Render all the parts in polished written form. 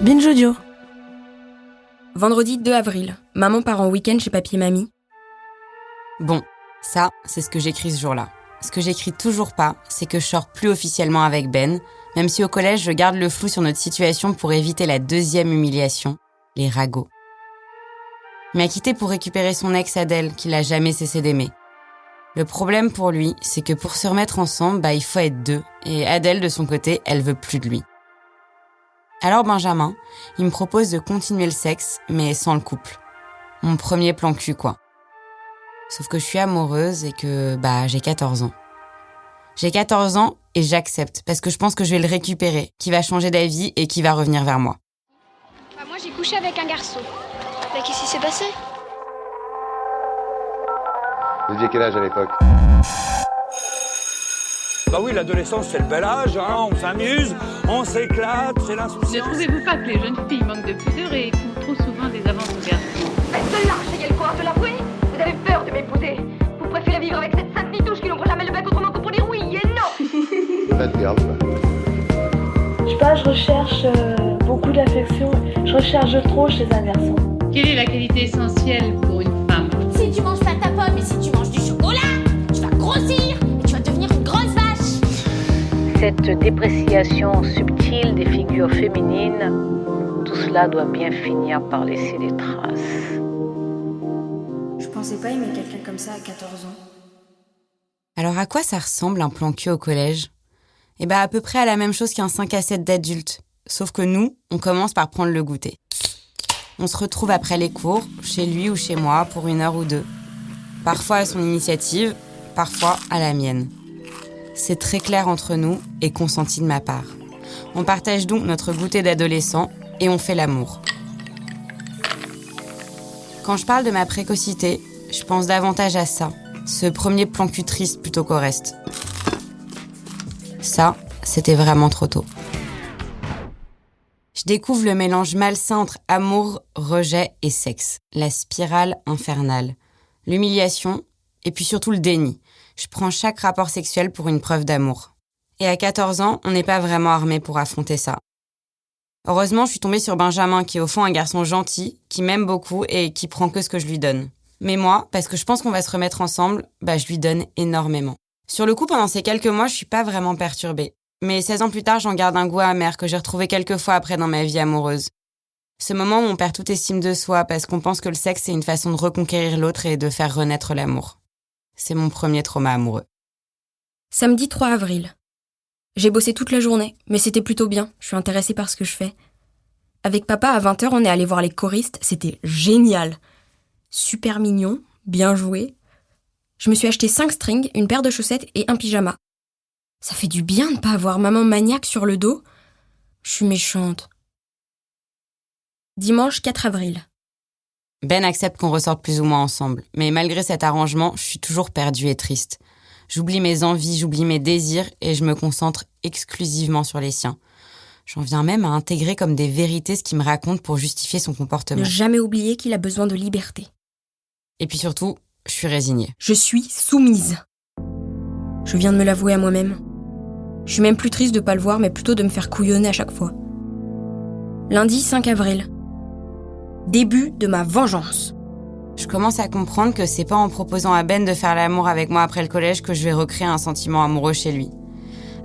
Binge Audio. Vendredi 2 avril, maman part en week-end chez papy et mamie. Bon, ça, c'est ce que j'écris ce jour-là. Ce que j'écris toujours pas, c'est que je sors plus officiellement avec Ben, même si au collège, je garde le flou sur notre situation pour éviter la deuxième humiliation, les ragots. Il m'a quitté pour récupérer son ex Adèle, qu'il a jamais cessé d'aimer. Le problème pour lui, c'est que pour se remettre ensemble, il faut être deux, et Adèle, de son côté, elle veut plus de lui. Alors Benjamin, il me propose de continuer le sexe, mais sans le couple. Mon premier plan cul, quoi. Sauf que je suis amoureuse et que, j'ai 14 ans. J'ai 14 ans et j'accepte, parce que je pense que je vais le récupérer, qu'il va changer d'avis et qu'il va revenir vers moi. Moi, j'ai couché avec un garçon. Mais qu'est-ce qui s'est passé? Vous aviez quel âge à l'époque? Bah oui, l'adolescence, c'est le bel âge, hein, on s'amuse, on s'éclate, c'est l'insouciance. Ne trouvez-vous pas que les jeunes filles manquent de pudeur et font trop souvent des avances aux garçons? Faites de l'arche, ayez le courage de l'avouer. Vous avez peur de m'épouser. Vous préférez vivre avec cette sainte nitouche qui n'ouvre jamais le bec autrement que pour dire oui et non. Bad girl, quoi. Je sais pas, je recherche beaucoup d'affection. Je recherche trop chez un garçon. Quelle est la qualité essentielle pour une femme? Si tu manges pas ta pomme et si tu manges du chocolat, tu vas grossir et tu vas devenir une grosse vache. Cette dépréciation subtile des figures féminines, tout cela doit bien finir par laisser des traces. Je pensais pas aimer quelqu'un comme ça à 14 ans. Alors à quoi ça ressemble un plan cul au collège ? À peu près à la même chose qu'un 5 à 7 d'adultes. Sauf que nous, on commence par prendre le goûter. On se retrouve après les cours, chez lui ou chez moi, pour 1 heure ou 2. Parfois à son initiative, parfois à la mienne. C'est très clair entre nous et consenti de ma part. On partage donc notre goûter d'adolescent et on fait l'amour. Quand je parle de ma précocité, je pense davantage à ça, ce premier plan cul triste plutôt qu'au reste. Ça, c'était vraiment trop tôt. Je découvre le mélange malsain entre amour, rejet et sexe, la spirale infernale, l'humiliation et puis surtout le déni. Je prends chaque rapport sexuel pour une preuve d'amour. Et à 14 ans, on n'est pas vraiment armé pour affronter ça. Heureusement, je suis tombée sur Benjamin, qui est au fond un garçon gentil, qui m'aime beaucoup et qui prend que ce que je lui donne. Mais moi, parce que je pense qu'on va se remettre ensemble, je lui donne énormément. Sur le coup, pendant ces quelques mois, je suis pas vraiment perturbée. Mais 16 ans plus tard, j'en garde un goût amer que j'ai retrouvé quelques fois après dans ma vie amoureuse. Ce moment où on perd toute estime de soi parce qu'on pense que le sexe, c'est une façon de reconquérir l'autre et de faire renaître l'amour. C'est mon premier trauma amoureux. Samedi 3 avril. J'ai bossé toute la journée, mais c'était plutôt bien. Je suis intéressée par ce que je fais. Avec papa, à 20h, on est allé voir les choristes. C'était génial. Super mignon, bien joué. Je me suis acheté 5 strings, une paire de chaussettes et un pyjama. Ça fait du bien de pas avoir maman maniaque sur le dos. Je suis méchante. Dimanche 4 avril. Ben accepte qu'on ressorte plus ou moins ensemble. Mais malgré cet arrangement, je suis toujours perdue et triste. J'oublie mes envies, j'oublie mes désirs et je me concentre exclusivement sur les siens. J'en viens même à intégrer comme des vérités ce qu'il me raconte pour justifier son comportement. Ne jamais oublier qu'il a besoin de liberté. Et puis surtout, je suis résignée. Je suis soumise. Je viens de me l'avouer à moi-même. Je suis même plus triste de pas le voir, mais plutôt de me faire couillonner à chaque fois. Lundi 5 avril. Début de ma vengeance. Je commence à comprendre que c'est pas en proposant à Ben de faire l'amour avec moi après le collège que je vais recréer un sentiment amoureux chez lui.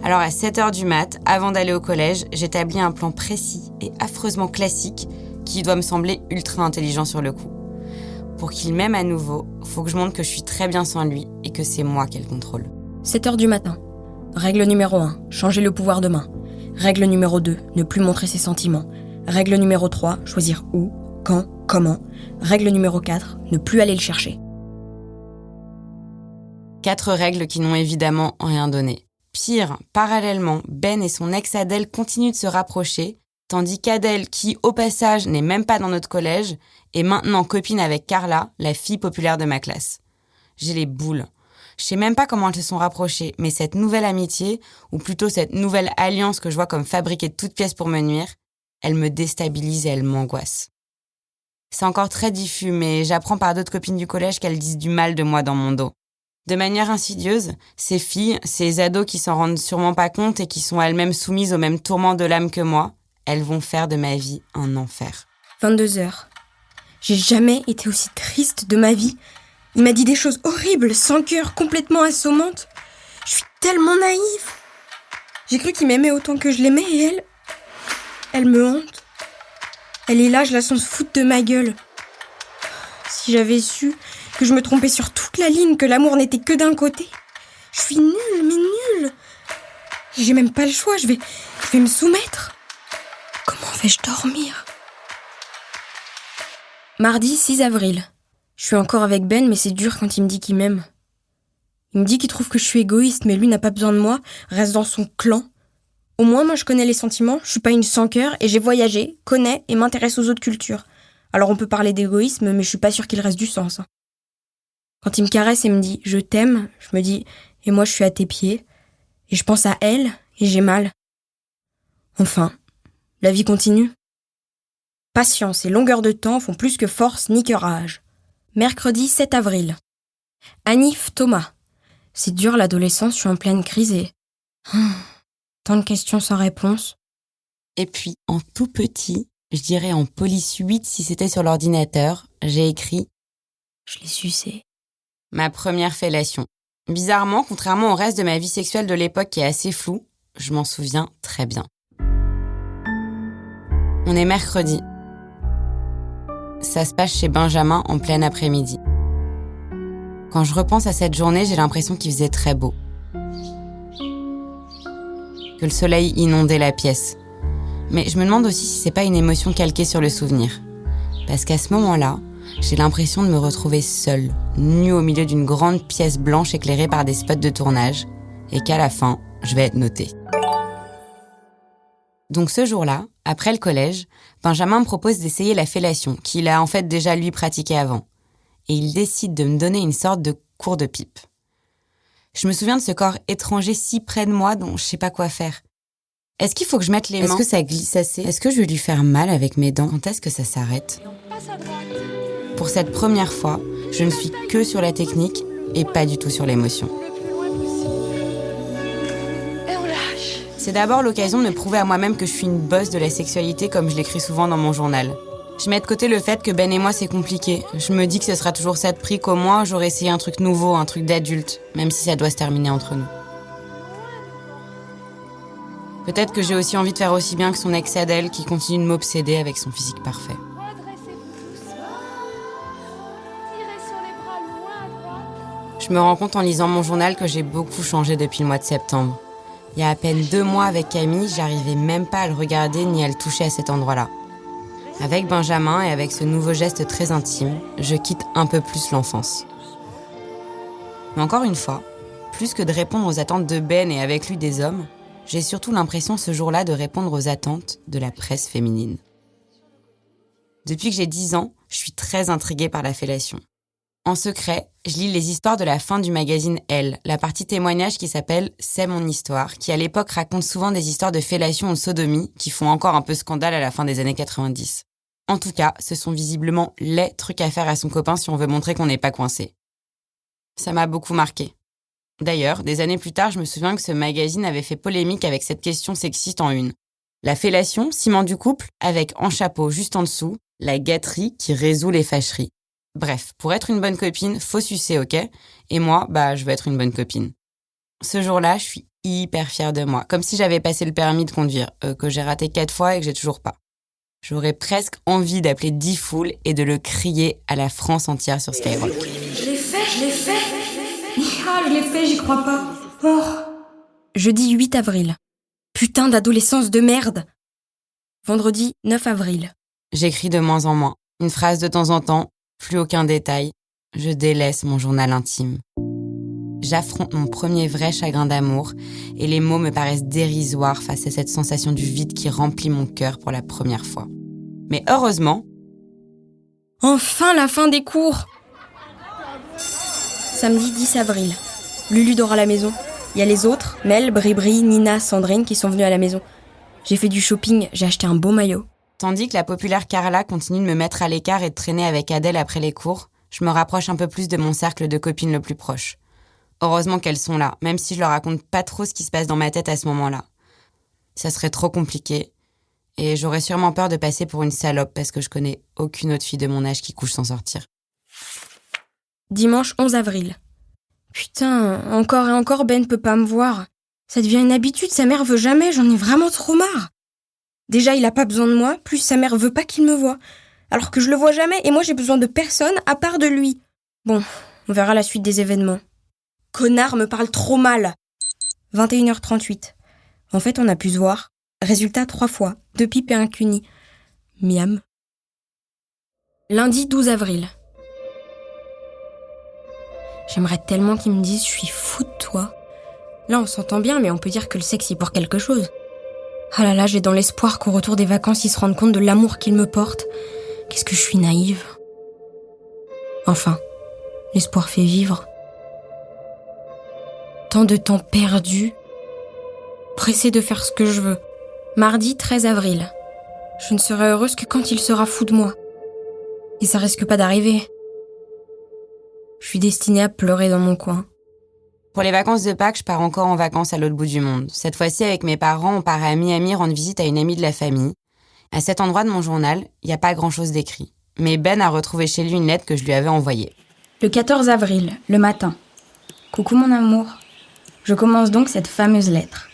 Alors à 7h du mat, avant d'aller au collège, j'établis un plan précis et affreusement classique qui doit me sembler ultra intelligent sur le coup. Pour qu'il m'aime à nouveau, faut que je montre que je suis très bien sans lui et que c'est moi qui ai le contrôle. 7h du matin. Règle numéro 1, changer le pouvoir de main. Règle numéro 2, ne plus montrer ses sentiments. Règle numéro 3, choisir où, quand, comment. Règle numéro 4, ne plus aller le chercher. 4 règles qui n'ont évidemment rien donné. Pire, parallèlement, Ben et son ex Adèle continuent de se rapprocher, tandis qu'Adèle, qui, au passage, n'est même pas dans notre collège, est maintenant copine avec Carla, la fille populaire de ma classe. J'ai les boules. Je sais même pas comment elles se sont rapprochées, mais cette nouvelle amitié, ou plutôt cette nouvelle alliance que je vois comme fabriquée de toutes pièces pour me nuire, elle me déstabilise et elle m'angoisse. C'est encore très diffus, mais j'apprends par d'autres copines du collège qu'elles disent du mal de moi dans mon dos. De manière insidieuse, ces filles, ces ados qui s'en rendent sûrement pas compte et qui sont elles-mêmes soumises aux mêmes tourments de l'âme que moi, elles vont faire de ma vie un enfer. 22h. J'ai jamais été aussi triste de ma vie. Il m'a dit des choses horribles, sans cœur, complètement assommantes. Je suis tellement naïve. J'ai cru qu'il m'aimait autant que je l'aimais et elle me hante. Elle est là, je la sens se foutre de ma gueule. Si j'avais su que je me trompais sur toute la ligne, que l'amour n'était que d'un côté. Je suis nulle, mais nulle. J'ai même pas le choix, je vais me soumettre. Comment vais-je dormir ? Mardi 6 avril. Je suis encore avec Ben, mais c'est dur quand il me dit qu'il m'aime. Il me dit qu'il trouve que je suis égoïste, mais lui n'a pas besoin de moi, reste dans son clan. Au moins, moi je connais les sentiments, je suis pas une sans-cœur et j'ai voyagé, connais et m'intéresse aux autres cultures. Alors on peut parler d'égoïsme, mais je suis pas sûre qu'il reste du sens. Quand il me caresse et me dit « je t'aime », je me dis « et moi je suis à tes pieds ». Et je pense à elle et j'ai mal. Enfin, la vie continue. Patience et longueur de temps font plus que force ni que rage. Mercredi 7 avril. Anif Thomas. C'est dur l'adolescence, je suis en pleine crise et... tant de questions sans réponse. Et puis, en tout petit, je dirais en police 8 si c'était sur l'ordinateur, j'ai écrit « je l'ai sucé ». Ma première fellation. Bizarrement, contrairement au reste de ma vie sexuelle de l'époque qui est assez floue, je m'en souviens très bien. On est mercredi. Ça se passe chez Benjamin en plein après-midi. Quand je repense à cette journée, j'ai l'impression qu'il faisait très beau. Que le soleil inondait la pièce. Mais je me demande aussi si c'est pas une émotion calquée sur le souvenir. Parce qu'à ce moment-là, j'ai l'impression de me retrouver seule, nue au milieu d'une grande pièce blanche éclairée par des spots de tournage, et qu'à la fin, je vais être notée. Donc ce jour-là, après le collège, Benjamin me propose d'essayer la fellation, qu'il a en fait déjà lui pratiqué avant. Et il décide de me donner une sorte de cours de pipe. Je me souviens de ce corps étranger si près de moi dont je sais pas quoi faire. Est-ce qu'il faut que je mette les mains ? Est-ce que ça glisse assez ? Est-ce que je vais lui faire mal avec mes dents ? Quand est-ce que ça s'arrête ? Pour cette première fois, je ne suis que sur la technique et pas du tout sur l'émotion. C'est d'abord l'occasion de me prouver à moi-même que je suis une bosse de la sexualité comme je l'écris souvent dans mon journal. Je mets de côté le fait que Ben et moi c'est compliqué. Je me dis que ce sera toujours ça de prix qu'au moins j'aurai essayé un truc nouveau, un truc d'adulte, même si ça doit se terminer entre nous. Peut-être que j'ai aussi envie de faire aussi bien que son ex Adèle qui continue de m'obséder avec son physique parfait. Je me rends compte en lisant mon journal que j'ai beaucoup changé depuis le mois de septembre. Il y a à peine 2 mois avec Camille, j'arrivais même pas à le regarder ni à le toucher à cet endroit-là. Avec Benjamin et avec ce nouveau geste très intime, je quitte un peu plus l'enfance. Mais encore une fois, plus que de répondre aux attentes de Ben et avec lui des hommes, j'ai surtout l'impression ce jour-là de répondre aux attentes de la presse féminine. Depuis que j'ai 10 ans, je suis très intriguée par la fellation. En secret, je lis les histoires de la fin du magazine Elle, la partie témoignage qui s'appelle « C'est mon histoire », qui à l'époque raconte souvent des histoires de fellation ou de sodomie qui font encore un peu scandale à la fin des années 90. En tout cas, ce sont visiblement les trucs à faire à son copain si on veut montrer qu'on n'est pas coincé. Ça m'a beaucoup marqué. D'ailleurs, des années plus tard, je me souviens que ce magazine avait fait polémique avec cette question sexiste en une. La fellation, ciment du couple, avec en chapeau juste en dessous, la gâterie qui résout les fâcheries. Bref, pour être une bonne copine, faut sucer, ok ? Et moi, je veux être une bonne copine. Ce jour-là, je suis hyper fière de moi, comme si j'avais passé le permis de conduire, que j'ai raté 4 fois et que j'ai toujours pas. J'aurais presque envie d'appeler D-Fool et de le crier à la France entière sur Skyrock. Je l'ai fait Ah, je l'ai fait, j'y crois pas. Oh. Jeudi 8 avril. Putain d'adolescence de merde. Vendredi 9 avril. J'écris de moins en moins. Une phrase de temps en temps, plus aucun détail. Je délaisse mon journal intime. J'affronte mon premier vrai chagrin d'amour et les mots me paraissent dérisoires face à cette sensation du vide qui remplit mon cœur pour la première fois. Mais heureusement... Enfin la fin des cours. Samedi 10 avril. Lulu dort à la maison. Il y a les autres, Mel, Bribri, Nina, Sandrine qui sont venues à la maison. J'ai fait du shopping, j'ai acheté un beau maillot. Tandis que la populaire Carla continue de me mettre à l'écart et de traîner avec Adèle après les cours, je me rapproche un peu plus de mon cercle de copines le plus proche. Heureusement qu'elles sont là, même si je leur raconte pas trop ce qui se passe dans ma tête à ce moment-là. Ça serait trop compliqué. Et j'aurais sûrement peur de passer pour une salope parce que je connais aucune autre fille de mon âge qui couche sans sortir. Dimanche 11 avril. Putain, encore et encore Ben peut pas me voir. Ça devient une habitude, sa mère veut jamais, j'en ai vraiment trop marre. Déjà, il a pas besoin de moi, plus sa mère veut pas qu'il me voie. Alors que je le vois jamais et moi j'ai besoin de personne à part de lui. Bon, on verra la suite des événements. Connard me parle trop mal. 21h38. En fait, on a pu se voir. Résultat 3 fois, 2 pipes et un cuni. Miam. Lundi 12 avril. J'aimerais tellement qu'ils me disent « Je suis fou de toi ». Là, on s'entend bien, mais on peut dire que le sexe y est pour quelque chose. Ah là là, j'ai dans l'espoir qu'au retour des vacances, ils se rendent compte de l'amour qu'ils me portent. Qu'est-ce que je suis naïve. Enfin, l'espoir fait vivre. Tant de temps perdu. Pressée de faire ce que je veux. Mardi 13 avril. Je ne serai heureuse que quand il sera fou de moi. Et ça risque pas d'arriver. Je suis destinée à pleurer dans mon coin. Pour les vacances de Pâques, je pars encore en vacances à l'autre bout du monde. Cette fois-ci, avec mes parents, on part à Miami rendre visite à une amie de la famille. À cet endroit de mon journal, il n'y a pas grand-chose d'écrit. Mais Ben a retrouvé chez lui une lettre que je lui avais envoyée. Le 14 avril, le matin. Coucou mon amour. Je commence donc cette fameuse lettre.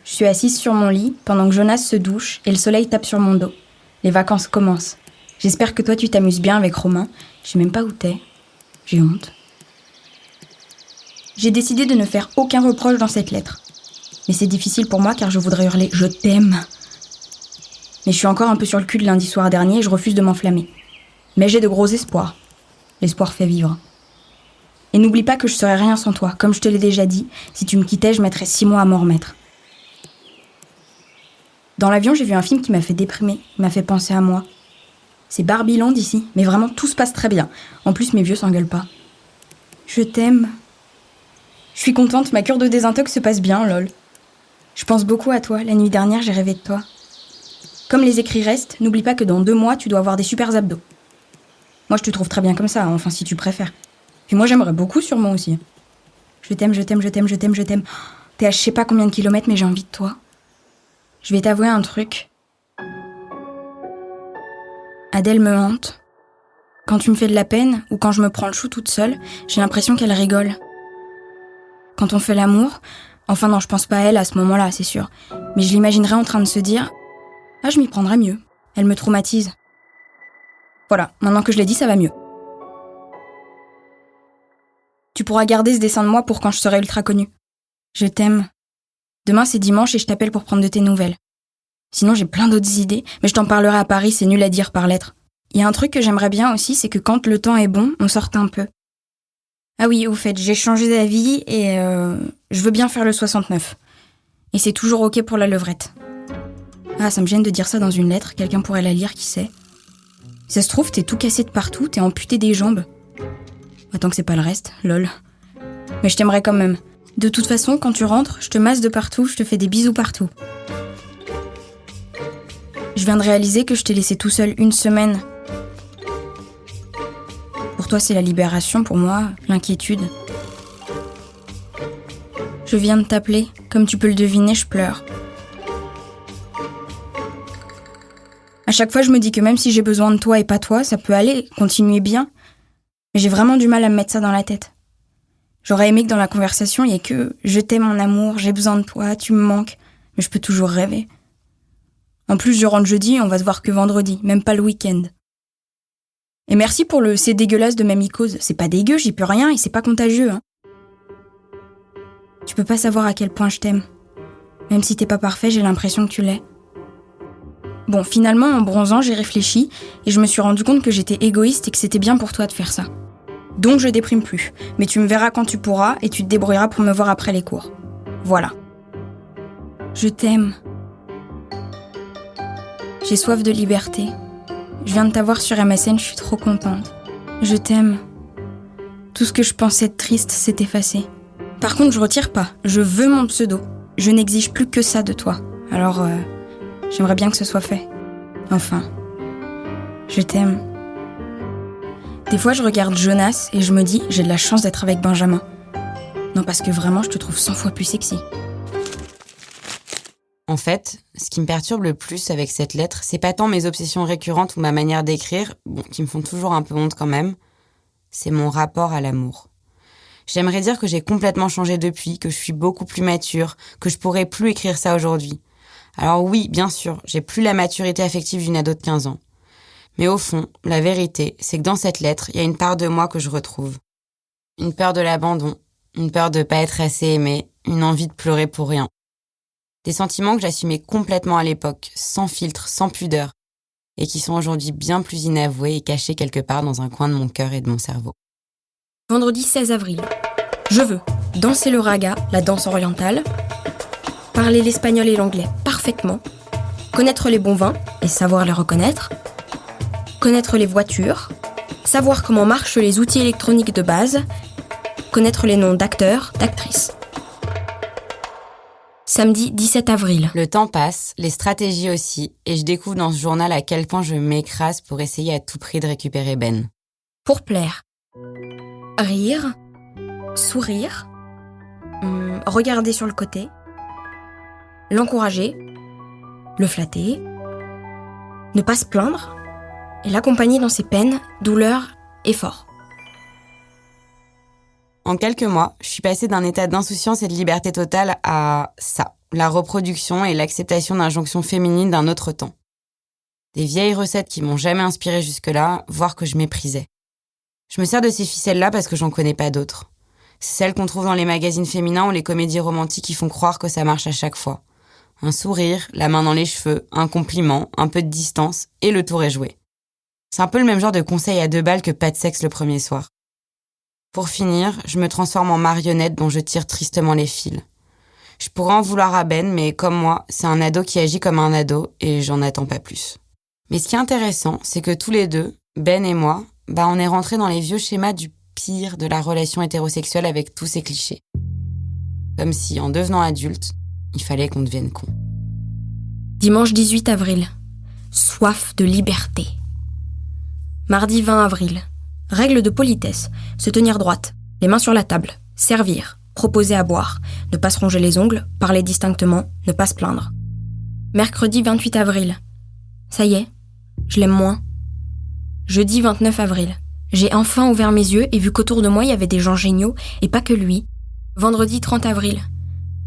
Je suis assise sur mon lit pendant que Jonas se douche et le soleil tape sur mon dos. Les vacances commencent. J'espère que toi tu t'amuses bien avec Romain. Je sais même pas où t'es. J'ai honte. J'ai décidé de ne faire aucun reproche dans cette lettre. Mais c'est difficile pour moi car je voudrais hurler « Je t'aime ». Mais je suis encore un peu sur le cul de lundi soir dernier et je refuse de m'enflammer. Mais j'ai de gros espoirs. L'espoir fait vivre. Et n'oublie pas que je serais rien sans toi. Comme je te l'ai déjà dit, si tu me quittais, je mettrais 6 mois à m'en remettre. Dans l'avion, j'ai vu un film qui m'a fait déprimer, qui m'a fait penser à moi. C'est Barbieland ici, mais vraiment tout se passe très bien. En plus, mes vieux s'engueulent pas. Je t'aime. Je suis contente, ma cure de désintox se passe bien, lol. Je pense beaucoup à toi, la nuit dernière j'ai rêvé de toi. Comme les écrits restent, n'oublie pas que dans 2 mois, tu dois avoir des super abdos. Moi, je te trouve très bien comme ça, enfin si tu préfères. Puis moi, j'aimerais beaucoup sûrement aussi. Je t'aime, je t'aime, je t'aime, je t'aime, je t'aime. T'es à je sais pas combien de kilomètres, mais j'ai envie de toi. Je vais t'avouer un truc. Adèle me hante. Quand tu me fais de la peine, ou quand je me prends le chou toute seule, j'ai l'impression qu'elle rigole. Quand on fait l'amour, enfin non, je pense pas à elle à ce moment-là, c'est sûr. Mais je l'imaginerais en train de se dire « Ah, je m'y prendrais mieux. Elle me traumatise. » Voilà, maintenant que je l'ai dit, ça va mieux. Tu pourras garder ce dessin de moi pour quand je serai ultra connue. Je t'aime. Demain, c'est dimanche et je t'appelle pour prendre de tes nouvelles. Sinon, j'ai plein d'autres idées, mais je t'en parlerai à Paris, c'est nul à dire par lettre. Il y a un truc que j'aimerais bien aussi, c'est que quand le temps est bon, on sorte un peu. Ah oui, au fait, j'ai changé d'avis et je veux bien faire le 69. Et c'est toujours ok pour la levrette. Ah, ça me gêne de dire ça dans une lettre, quelqu'un pourrait la lire, qui sait. Si ça se trouve, t'es tout cassé de partout, t'es amputé des jambes. Attends que c'est pas le reste, lol. Mais je t'aimerais quand même. De toute façon, quand tu rentres, je te masse de partout, je te fais des bisous partout. Je viens de réaliser que je t'ai laissé tout seul 1 semaine. Pour toi, c'est la libération, pour moi, l'inquiétude. Je viens de t'appeler. Comme tu peux le deviner, je pleure. À chaque fois, je me dis que même si j'ai besoin de toi et pas toi, ça peut aller, continuer bien. Mais j'ai vraiment du mal à me mettre ça dans la tête. J'aurais aimé que dans la conversation, il y ait que « Je t'aime mon amour, j'ai besoin de toi, tu me manques ». Mais je peux toujours rêver. En plus, je rentre jeudi et on va se voir que vendredi, même pas le week-end. Et merci pour le « c'est dégueulasse » de ma mycose. C'est pas dégueu, j'y peux rien et c'est pas contagieux, hein. Tu peux pas savoir à quel point je t'aime. Même si t'es pas parfait, j'ai l'impression que tu l'es. Bon, finalement, en bronzant, j'ai réfléchi et je me suis rendu compte que j'étais égoïste et que c'était bien pour toi de faire ça. Donc je déprime plus. Mais tu me verras quand tu pourras et tu te débrouilleras pour me voir après les cours. Voilà. Je t'aime. J'ai soif de liberté. Je viens de t'avoir sur MSN, je suis trop contente. Je t'aime. Tout ce que je pensais être triste s'est effacé. Par contre, je retire pas. Je veux mon pseudo. Je n'exige plus que ça de toi. Alors, j'aimerais bien que ce soit fait. Enfin, je t'aime. Des fois, je regarde Jonas et je me dis, j'ai de la chance d'être avec Benjamin. Non, parce que vraiment, je te trouve 100 fois plus sexy. En fait, ce qui me perturbe le plus avec cette lettre, c'est pas tant mes obsessions récurrentes ou ma manière d'écrire, qui me font toujours un peu honte quand même, c'est mon rapport à l'amour. J'aimerais dire que j'ai complètement changé depuis, que je suis beaucoup plus mature, que je pourrais plus écrire ça aujourd'hui. Alors oui, bien sûr, j'ai plus la maturité affective d'une ado de 15 ans. Mais au fond, la vérité, c'est que dans cette lettre, il y a une part de moi que je retrouve. Une peur de l'abandon, une peur de pas être assez aimée, une envie de pleurer pour rien. Des sentiments que j'assumais complètement à l'époque, sans filtre, sans pudeur, et qui sont aujourd'hui bien plus inavoués et cachés quelque part dans un coin de mon cœur et de mon cerveau. Vendredi 16 avril. Je veux danser le raga, la danse orientale, parler l'espagnol et l'anglais parfaitement, connaître les bons vins et savoir les reconnaître, connaître les voitures, savoir comment marchent les outils électroniques de base, connaître les noms d'acteurs, d'actrices. Samedi 17 avril. Le temps passe, les stratégies aussi, et je découvre dans ce journal à quel point je m'écrase pour essayer à tout prix de récupérer Ben. Pour plaire. Rire, sourire, regarder sur le côté, l'encourager, le flatter, ne pas se plaindre et l'accompagner dans ses peines, douleurs, efforts. En quelques mois, je suis passée d'un état d'insouciance et de liberté totale à ça, la reproduction et l'acceptation d'injonctions féminines d'un autre temps. Des vieilles recettes qui m'ont jamais inspirée jusque-là, voire que je méprisais. Je me sers de ces ficelles-là parce que j'en connais pas d'autres. C'est celles qu'on trouve dans les magazines féminins ou les comédies romantiques qui font croire que ça marche à chaque fois. Un sourire, la main dans les cheveux, un compliment, un peu de distance, et le tour est joué. C'est un peu le même genre de conseil à 2 balles que pas de sexe le premier soir. Pour finir, je me transforme en marionnette dont je tire tristement les fils. Je pourrais en vouloir à Ben, mais comme moi, c'est un ado qui agit comme un ado et j'en attends pas plus. Mais ce qui est intéressant, c'est que tous les deux, Ben et moi, on est rentrés dans les vieux schémas du pire de la relation hétérosexuelle avec tous ces clichés. Comme si, en devenant adulte, il fallait qu'on devienne con. Dimanche 18 avril. Soif de liberté. Mardi 20 avril. Règle de politesse, se tenir droite, les mains sur la table, servir, proposer à boire, ne pas se ronger les ongles, parler distinctement, ne pas se plaindre. Mercredi 28 avril. Ça y est, je l'aime moins. Jeudi 29 avril. J'ai enfin ouvert mes yeux et vu qu'autour de moi il y avait des gens géniaux et pas que lui. Vendredi 30 avril.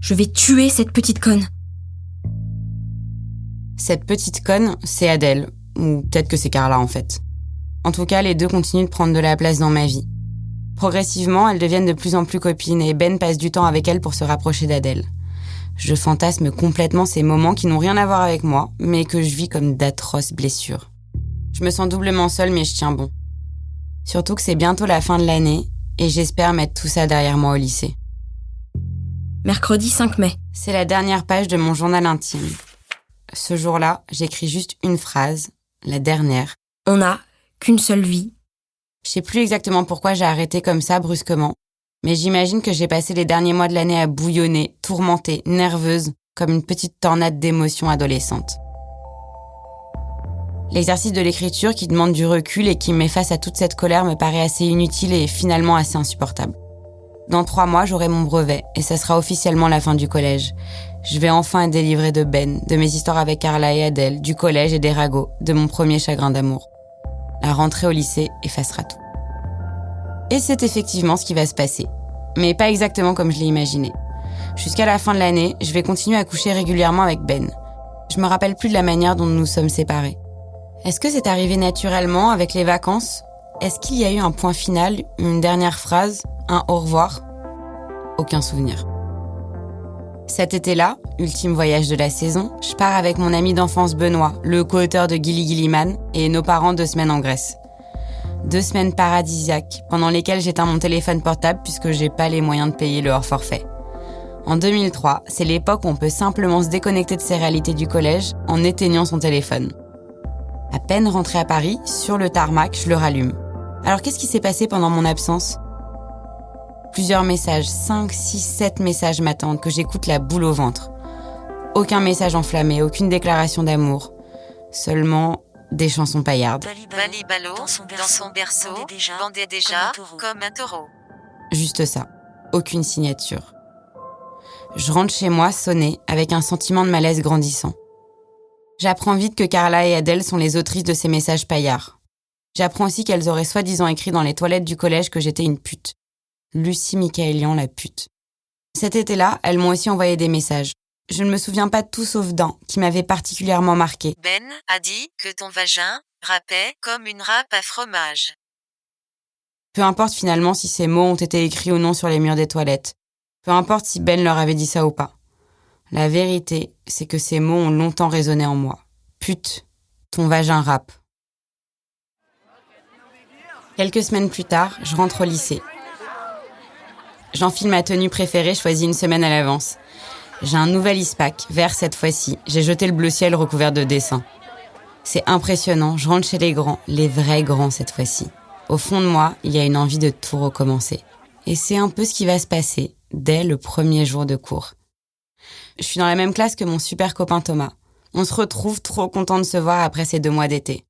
Je vais tuer cette petite conne. Cette petite conne, c'est Adèle, ou peut-être que c'est Carla en fait. En tout cas, les deux continuent de prendre de la place dans ma vie. Progressivement, elles deviennent de plus en plus copines et Ben passe du temps avec elles pour se rapprocher d'Adèle. Je fantasme complètement ces moments qui n'ont rien à voir avec moi, mais que je vis comme d'atroces blessures. Je me sens doublement seule, mais je tiens bon. Surtout que c'est bientôt la fin de l'année et j'espère mettre tout ça derrière moi au lycée. Mercredi 5 mai. C'est la dernière page de mon journal intime. Ce jour-là, j'écris juste une phrase, la dernière. On n'a qu'une seule vie. Je sais plus exactement pourquoi j'ai arrêté comme ça brusquement, mais j'imagine que j'ai passé les derniers mois de l'année à bouillonner, tourmentée, nerveuse, comme une petite tornade d'émotions adolescentes. L'exercice de l'écriture qui demande du recul et qui me met face à toute cette colère me paraît assez inutile et finalement assez insupportable. Dans 3 mois, j'aurai mon brevet et ça sera officiellement la fin du collège. Je vais enfin être délivrée de Ben, de mes histoires avec Carla et Adèle, du collège et des ragots, de mon premier chagrin d'amour. La rentrée au lycée effacera tout. Et c'est effectivement ce qui va se passer. Mais pas exactement comme je l'ai imaginé. Jusqu'à la fin de l'année, je vais continuer à coucher régulièrement avec Ben. Je me rappelle plus de la manière dont nous nous sommes séparés. Est-ce que c'est arrivé naturellement avec les vacances ? Est-ce qu'il y a eu un point final, une dernière phrase, un au revoir ? Aucun souvenir. Cet été-là, ultime voyage de la saison, je pars avec mon ami d'enfance Benoît, le co-auteur de Gilly Gilliman, et nos parents 2 semaines en Grèce. 2 semaines paradisiaques, pendant lesquelles j'éteins mon téléphone portable puisque j'ai pas les moyens de payer le hors-forfait. En 2003, c'est l'époque où on peut simplement se déconnecter de ses réalités du collège en éteignant son téléphone. À peine rentré à Paris, sur le tarmac, je le rallume. Alors qu'est-ce qui s'est passé pendant mon absence ? Plusieurs messages, 5, 6, 7 messages m'attendent que j'écoute la boule au ventre. Aucun message enflammé, aucune déclaration d'amour. Seulement des chansons paillardes. Balibalo, dans son berceau, bandait déjà comme un taureau. Juste ça. Aucune signature. Je rentre chez moi sonnée, avec un sentiment de malaise grandissant. J'apprends vite que Carla et Adèle sont les autrices de ces messages paillards. J'apprends aussi qu'elles auraient soi-disant écrit dans les toilettes du collège que j'étais une pute. Lucie Michaélian, la pute. Cet été-là, elles m'ont aussi envoyé des messages. Je ne me souviens pas de tout sauf d'un, qui m'avait particulièrement marqué. Ben a dit que ton vagin râpait comme une râpe à fromage. Peu importe finalement si ces mots ont été écrits ou non sur les murs des toilettes. Peu importe si Ben leur avait dit ça ou pas. La vérité, c'est que ces mots ont longtemps résonné en moi. Pute, ton vagin râpe. Quelques semaines plus tard, je rentre au lycée. J'enfile ma tenue préférée choisie une semaine à l'avance. J'ai un nouvel ispac, vert cette fois-ci. J'ai jeté le bleu ciel recouvert de dessins. C'est impressionnant, je rentre chez les grands, les vrais grands cette fois-ci. Au fond de moi, il y a une envie de tout recommencer. Et c'est un peu ce qui va se passer dès le premier jour de cours. Je suis dans la même classe que mon super copain Thomas. On se retrouve trop content de se voir après ces 2 mois d'été.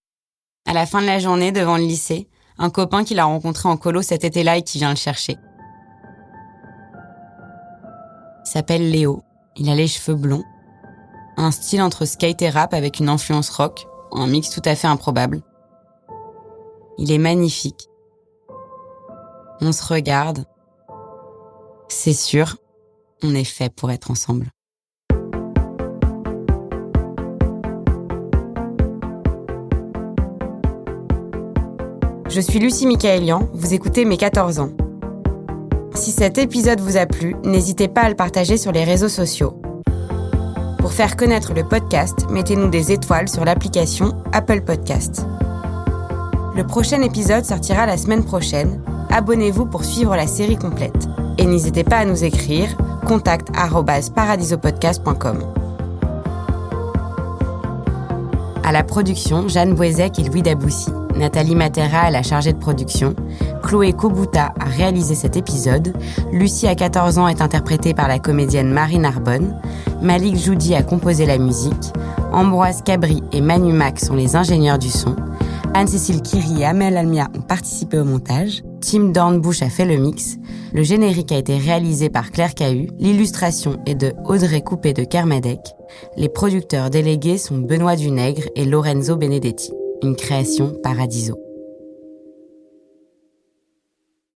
À la fin de la journée, devant le lycée, un copain qu'il a rencontré en colo cet été-là et qui vient le chercher. Il s'appelle Léo. Il a les cheveux blonds. Un style entre skate et rap avec une influence rock. Un mix tout à fait improbable. Il est magnifique. On se regarde. C'est sûr, on est fait pour être ensemble. Je suis Lucie Michaélian, vous écoutez Mes 14 ans. Si cet épisode vous a plu, n'hésitez pas à le partager sur les réseaux sociaux. Pour faire connaître le podcast, mettez-nous des étoiles sur l'application Apple Podcast. Le prochain épisode sortira la semaine prochaine. Abonnez-vous pour suivre la série complète. Et n'hésitez pas à nous écrire contact@paradisopodcast.com. À la production, Jeanne Boisec et Louis Daboussi. Nathalie Matera est la chargée de production. Chloé Kobuta a réalisé cet épisode. Lucie à 14 ans est interprétée par la comédienne Marie Narbonne. Malik Joudi a composé la musique. Ambroise Cabri et Manu Mac sont les ingénieurs du son. Anne-Cécile Kiri et Amel Almia ont participé au montage. Tim Dornbush a fait le mix. Le générique a été réalisé par Claire Cahu. L'illustration est de Audrey Coupé de Kermadec. Les producteurs délégués sont Benoît Dunègre et Lorenzo Benedetti. Une création Paradiso.